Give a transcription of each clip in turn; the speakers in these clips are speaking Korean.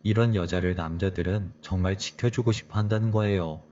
이런 여자를 남자들은 정말 지켜주고 싶어 한다는 거예요.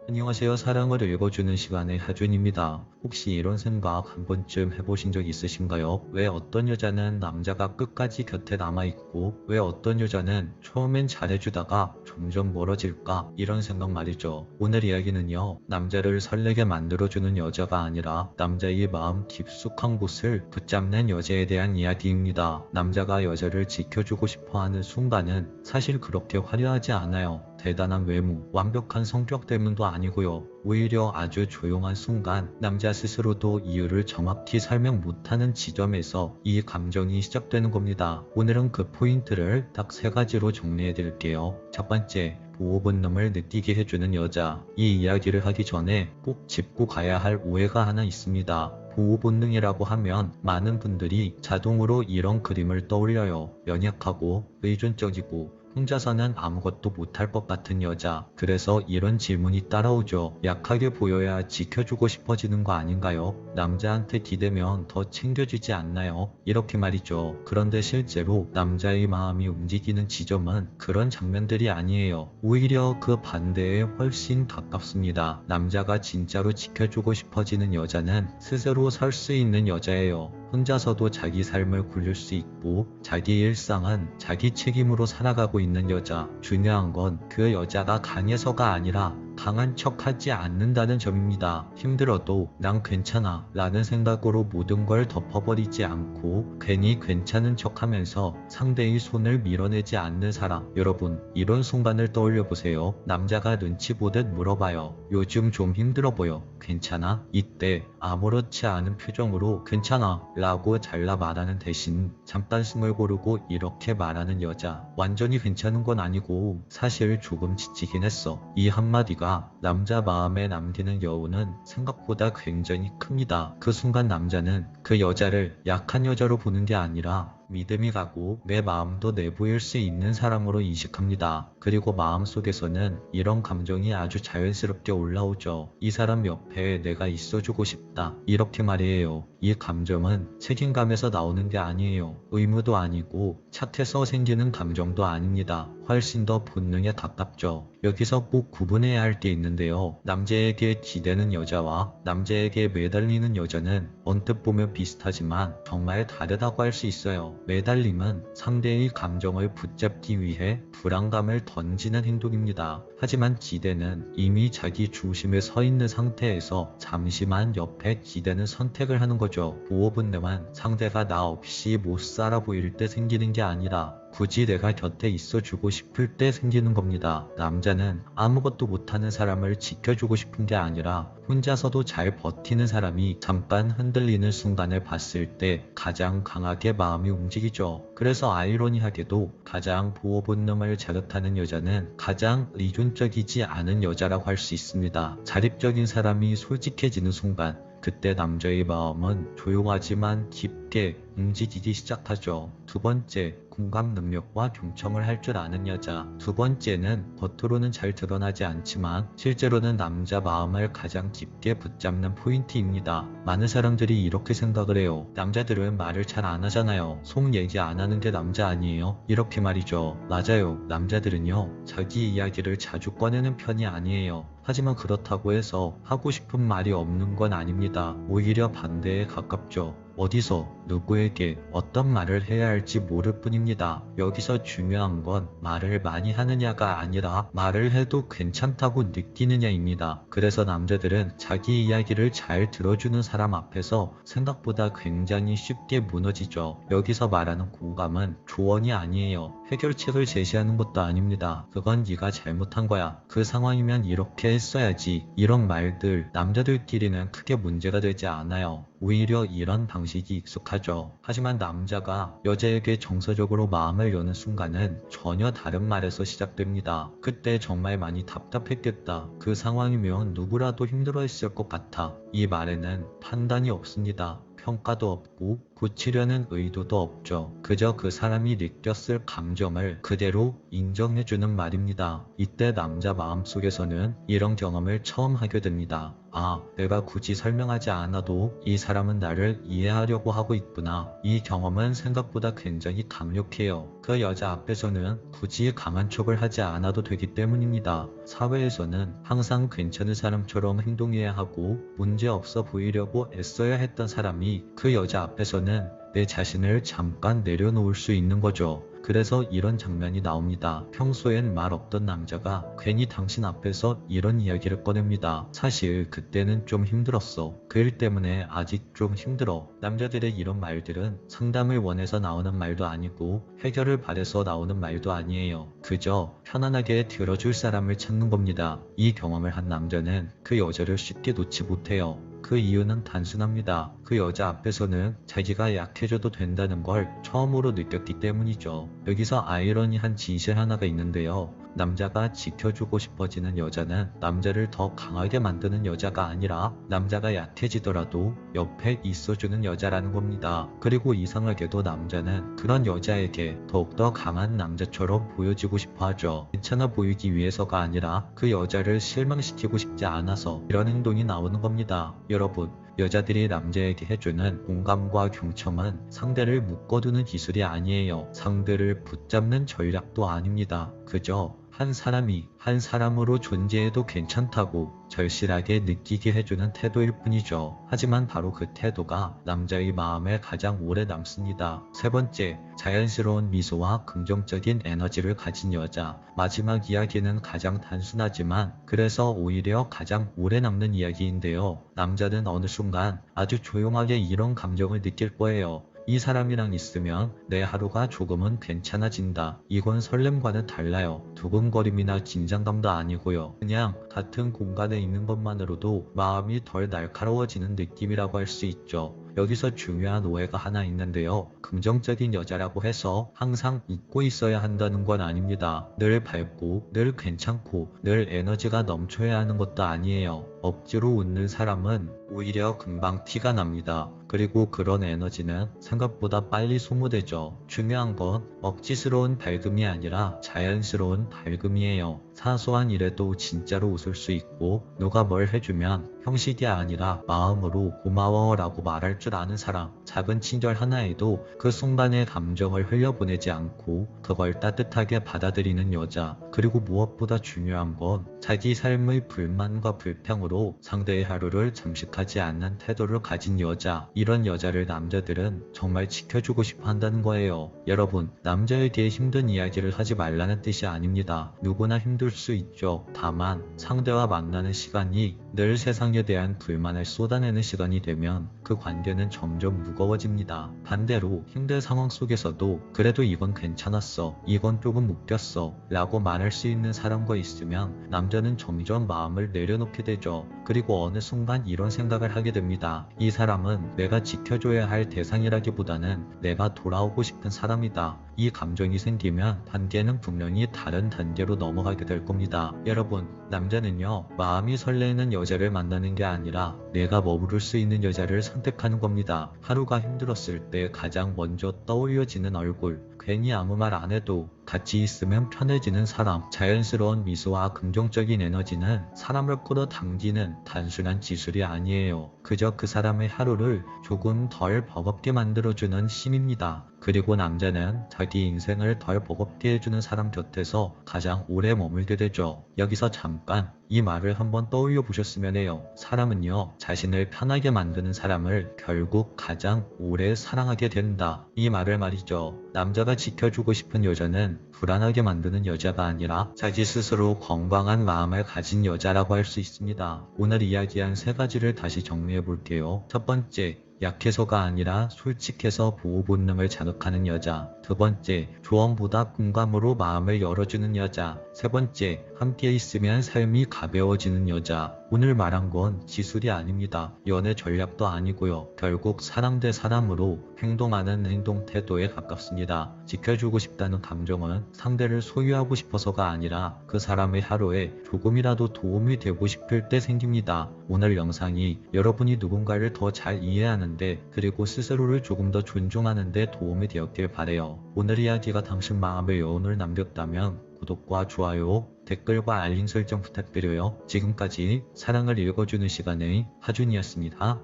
안녕하세요. 사랑을 읽어주는 시간의 하준입니다. 혹시 이런 생각 한 번쯤 해보신 적 있으신가요? 왜 어떤 여자는 남자가 끝까지 곁에 남아있고 왜 어떤 여자는 처음엔 잘해주다가 점점 멀어질까? 이런 생각 말이죠. 오늘 이야기는요, 남자를 설레게 만들어주는 여자가 아니라 남자의 마음 깊숙한 곳을 붙잡는 여자에 대한 이야기입니다. 남자가 여자를 지켜주고 싶어하는 순간은 사실 그렇게 화려하지 않아요. 대단한 외모, 완벽한 성격 때문도 아니고요. 오히려 아주 조용한 순간 남자 스스로도 이유를 정확히 설명 못하는 지점에서 이 감정이 시작되는 겁니다. 오늘은 그 포인트를 딱 3가지로 정리해 드릴게요. 첫 번째, 보호 본능을 느끼게 해주는 여자. 이 이야기를 하기 전에 꼭 짚고 가야 할 오해가 하나 있습니다. 보호 본능이라고 하면 많은 분들이 자동으로 이런 그림을 떠올려요. 연약하고 의존적이고 혼자서는 아무것도 못할 것 같은 여자. 그래서 이런 질문이 따라오죠. 약하게 보여야 지켜주고 싶어지는 거 아닌가요? 남자한테 기대면 더 챙겨주지 않나요? 이렇게 말이죠. 그런데 실제로 남자의 마음이 움직이는 지점은 그런 장면들이 아니에요. 오히려 그 반대에 훨씬 가깝습니다. 남자가 진짜로 지켜주고 싶어지는 여자는 스스로 설 수 있는 여자예요. 혼자서도 자기 삶을 굴릴 수 있고 자기 일상은 자기 책임으로 살아가고 있는 여자. 중요한 건 그 여자가 강해서가 아니라 강한 척하지 않는다는 점입니다. 힘들어도 난 괜찮아 라는 생각으로 모든 걸 덮어버리지 않고 괜히 괜찮은 척하면서 상대의 손을 밀어내지 않는 사람. 여러분, 이런 순간을 떠올려 보세요. 남자가 눈치 보듯 물어봐요. 요즘 좀 힘들어 보여. 괜찮아? 이때 아무렇지 않은 표정으로 괜찮아 라고 잘라 말하는 대신 잠깐 숨을 고르고 이렇게 말하는 여자. 완전히 괜찮은 건 아니고 사실 조금 지치긴 했어. 이 한마디가 남자 마음에 남기는 여운은 생각보다 굉장히 큽니다. 그 순간 남자는 그 여자를 약한 여자로 보는 게 아니라 믿음이 가고 내 마음도 내보일 수 있는 사람으로 인식합니다. 그리고 마음속에서는 이런 감정이 아주 자연스럽게 올라오죠. 이 사람 옆에 내가 있어주고 싶다. 이렇게 말이에요. 이 감정은 책임감에서 나오는 게 아니에요. 의무도 아니고 착해서 생기는 감정도 아닙니다. 훨씬 더 본능에 가깝죠. 여기서 꼭 구분해야 할 게 있는데요. 남자에게 기대는 여자와 남자에게 매달리는 여자는 언뜻 보면 비슷하지만 정말 다르다고 할 수 있어요. 매달림은 상대의 감정을 붙잡기 위해 불안감을 던지는 행동입니다. 하지만 기대는 이미 자기 중심에 서 있는 상태에서 잠시만 옆에 기대는 선택을 하는 거죠. 보호 본능은 상대가 나 없이 못 살아 보일 때 생기는 게 아니라 굳이 내가 곁에 있어주고 싶을 때 생기는 겁니다. 남자는 아무것도 못하는 사람을 지켜주고 싶은 게 아니라 혼자서도 잘 버티는 사람이 잠깐 흔들리는 순간을 봤을 때 가장 강하게 마음이 움직이죠. 그래서 아이러니하게도 가장 보호 본능을 자극하는 여자는 가장 의존적이지 않은 여자라고 할 수 있습니다. 자립적인 사람이 솔직해지는 순간 그때 남자의 마음은 조용하지만 깊게 움직이기 시작하죠. 두 번째, 공감 능력과 경청을 할 줄 아는 여자. 두 번째는 겉으로는 잘 드러나지 않지만 실제로는 남자 마음을 가장 깊게 붙잡는 포인트입니다. 많은 사람들이 이렇게 생각을 해요. 남자들은 말을 잘 안 하잖아요. 속 얘기 안 하는 게 남자 아니에요? 이렇게 말이죠. 맞아요. 남자들은요, 자기 이야기를 자주 꺼내는 편이 아니에요. 하지만 그렇다고 해서 하고 싶은 말이 없는 건 아닙니다. 오히려 반대에 가깝죠. 어디서 누구에게 어떤 말을 해야 할지 모를 뿐입니다. 여기서 중요한 건 말을 많이 하느냐가 아니라 말을 해도 괜찮다고 느끼느냐입니다. 그래서 남자들은 자기 이야기를 잘 들어주는 사람 앞에서 생각보다 굉장히 쉽게 무너지죠. 여기서 말하는 공감은 조언이 아니에요. 해결책을 제시하는 것도 아닙니다. 그건 네가 잘못한 거야. 그 상황이면 이렇게 했어야지. 이런 말들 남자들끼리는 크게 문제가 되지 않아요. 오히려 이런 방식이 익숙하죠. 하지만 남자가 여자에게 정서적으로 마음을 여는 순간은 전혀 다른 말에서 시작됩니다. 그때 정말 많이 답답했겠다. 그 상황이면 누구라도 힘들어했을 것 같아. 이 말에는 판단이 없습니다. 평가도 없고 고치려는 의도도 없죠. 그저 그 사람이 느꼈을 감정을 그대로 인정해주는 말입니다. 이때 남자 마음속에서는 이런 경험을 처음 하게 됩니다. 아, 내가 굳이 설명하지 않아도 이 사람은 나를 이해하려고 하고 있구나. 이 경험은 생각보다 굉장히 강력해요. 그 여자 앞에서는 굳이 강한 척을 하지 않아도 되기 때문입니다. 사회에서는 항상 괜찮은 사람처럼 행동해야 하고 문제없어 보이려고 애써야 했던 사람이 그 여자 앞에서는 내 자신을 잠깐 내려놓을 수 있는 거죠. 그래서 이런 장면이 나옵니다. 평소엔 말 없던 남자가 괜히 당신 앞에서 이런 이야기를 꺼냅니다. 사실 그때는 좀 힘들었어. 그 일 때문에 아직 좀 힘들어. 남자들의 이런 말들은 상담을 원해서 나오는 말도 아니고 해결을 바래서 나오는 말도 아니에요. 그저 편안하게 들어줄 사람을 찾는 겁니다. 이 경험을 한 남자는 그 여자를 쉽게 놓지 못해요. 그 이유는 단순합니다. 그 여자 앞에서는 자기가 약해져도 된다는 걸 처음으로 느꼈기 때문이죠. 여기서 아이러니한 진실 하나가 있는데요. 남자가 지켜주고 싶어지는 여자는 남자를 더 강하게 만드는 여자가 아니라 남자가 약해지더라도 옆에 있어주는 여자라는 겁니다. 그리고 이상하게도 남자는 그런 여자에게 더욱더 강한 남자처럼 보여지고 싶어 하죠. 괜찮아 보이기 위해서가 아니라 그 여자를 실망시키고 싶지 않아서 이런 행동이 나오는 겁니다. 여러분, 여자들이 남자에게 해주는 공감과 경청은 상대를 묶어두는 기술이 아니에요. 상대를 붙잡는 전략도 아닙니다. 그저 한 사람이 한 사람으로 존재해도 괜찮다고 절실하게 느끼게 해주는 태도일 뿐이죠. 하지만 바로 그 태도가 남자의 마음에 가장 오래 남습니다. 세 번째, 자연스러운 미소와 긍정적인 에너지를 가진 여자. 마지막 이야기는 가장 단순하지만 그래서 오히려 가장 오래 남는 이야기인데요. 남자는 어느 순간 아주 조용하게 이런 감정을 느낄 거예요. 이 사람이랑 있으면 내 하루가 조금은 괜찮아진다. 이건 설렘과는 달라요. 두근거림이나 긴장감도 아니고요. 그냥 같은 공간에 있는 것만으로도 마음이 덜 날카로워지는 느낌이라고 할 수 있죠. 여기서 중요한 오해가 하나 있는데요. 긍정적인 여자라고 해서 항상 웃고 있어야 한다는 건 아닙니다. 늘 밝고 늘 괜찮고 늘 에너지가 넘쳐야 하는 것도 아니에요. 억지로 웃는 사람은 오히려 금방 티가 납니다. 그리고 그런 에너지는 생각보다 빨리 소모되죠. 중요한 건 억지스러운 밝음이 아니라 자연스러운 밝음이에요. 사소한 일에도 진짜로 웃을 수 있고 누가 뭘 해주면 형식이 아니라 마음으로 고마워 라고 말할 줄 아는 사람. 작은 친절 하나에도 그 순간의 감정을 흘려보내지 않고 그걸 따뜻하게 받아들이는 여자. 그리고 무엇보다 중요한 건 자기 삶의 불만과 불평으로 상대의 하루를 잠식하지 않는 태도를 가진 여자. 이런 여자를 남자들은 정말 지켜주고 싶어 한다는 거예요. 여러분, 남자에 대해 힘든 이야기를 하지 말라는 뜻이 아닙니다. 누구나 힘들 수 있죠. 다만 상대와 만나는 시간이 늘 세상에 대한 불만을 쏟아내는 시간이 되면 그 관계는 점점 무거워집니다. 반대로 힘든 상황 속에서도 그래도 이건 괜찮았어, 이건 조금 웃겼어 라고 말할 수 있는 사람과 있으면 남자는 점점 마음을 내려놓게 되죠. 그리고 어느 순간 이런 생각을 하게 됩니다. 이 사람은 내가 지켜줘야 할 대상이라기보다는 내가 돌아오고 싶은 사람이다. 이 감정이 생기면 단계는 분명히 다른 단계로 넘어가게 될 겁니다. 여러분, 남자는요, 마음이 설레는 여자를 만나는 게 아니라 내가 머무를 수 있는 여자를 선택하는 겁니다. 하루가 힘들었을 때 가장 먼저 떠올려지는 얼굴, 괜히 아무 말 안 해도 같이 있으면 편해지는 사람. 자연스러운 미소와 긍정적인 에너지는 사람을 끌어당기는 단순한 기술이 아니에요. 그저 그 사람의 하루를 조금 덜 버겁게 만들어주는 힘입니다. 그리고 남자는 자기 인생을 덜 버겁게 해주는 사람 곁에서 가장 오래 머물게 되죠. 여기서 잠깐 이 말을 한번 떠올려 보셨으면 해요. 사람은요, 자신을 편하게 만드는 사람을 결국 가장 오래 사랑하게 된다. 이 말을 말이죠. 남자가 지켜주고 싶은 여자는 불안하게 만드는 여자가 아니라 자기 스스로 건강한 마음을 가진 여자라고 할 수 있습니다. 오늘 이야기한 세 가지를 다시 정리해 볼게요. 첫 번째, 약해서가 아니라 솔직해서 보호 본능을 자극하는 여자. 두 번째, 조언보다 공감으로 마음을 열어주는 여자. 세 번째, 함께 있으면 삶이 가벼워지는 여자. 오늘 말한 건 기술이 아닙니다. 연애 전략도 아니고요. 결국 사람 대 사람으로 행동하는 행동 태도에 가깝습니다. 지켜주고 싶다는 감정은 상대를 소유하고 싶어서가 아니라 그 사람의 하루에 조금이라도 도움이 되고 싶을 때 생깁니다. 오늘 영상이 여러분이 누군가를 더 잘 이해하는데 그리고 스스로를 조금 더 존중하는 데 도움이 되었길 바래요. 오늘 이야기가 당신 마음에 여운을 남겼다면 구독과 좋아요, 댓글과 알림 설정 부탁드려요. 지금까지 사랑을 읽어주는 시간의 하준이었습니다.